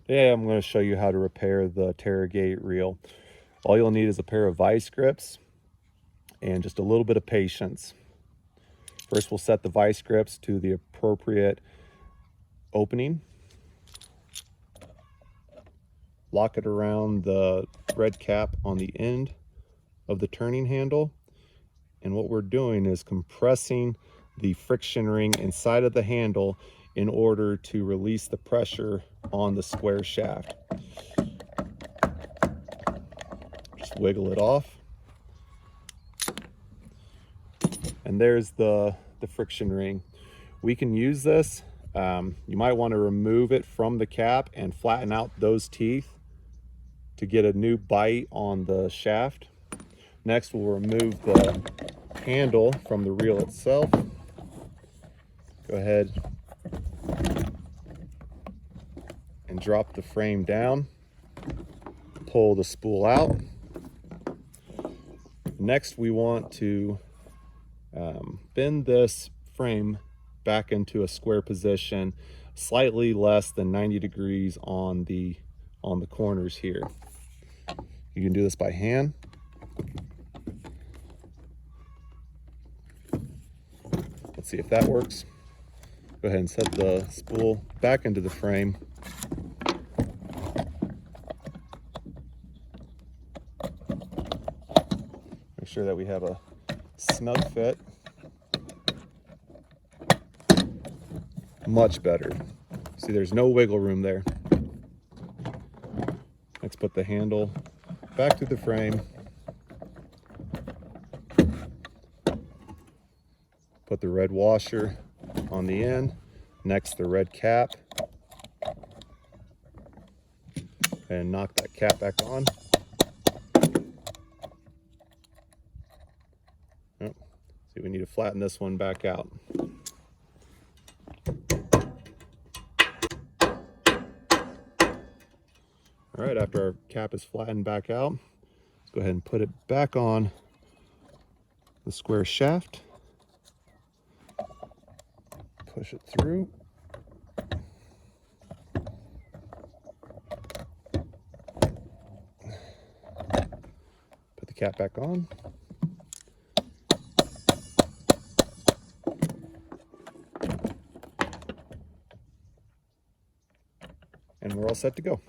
Today I'm going to show you how to repair the Taragate Reel. All you'll need is a pair of vice grips and just a little bit of patience. First we'll set the vice grips to the appropriate opening. Lock it around the red cap on the end of the turning handle. And what we're doing is compressing the friction ring inside of the handle in order to release the pressure on the square shaft. Just wiggle it off. And there's the friction ring. We can use this. You might want to remove it from the cap and flatten out those teeth to get a new bite on the shaft. Next, we'll remove the handle from the reel itself. Go ahead and drop the frame down. Pull the spool out. Next, we want to bend this frame back into a square position, slightly less than 90 degrees on the corners here. You can do this by hand. Let's see if that works. Go ahead and set the spool back into the frame. Make sure that we have a snug fit. Much better. See, there's no wiggle room there. Let's put the handle back to the frame. Put the red washer on the end. Next, the red cap. And knock that cap back on. Oh, see, we need to flatten this one back out. All right, after our cap is flattened back out, let's go ahead and put it back on the square shaft. Push it through. Put the cap back on. And we're all set to go.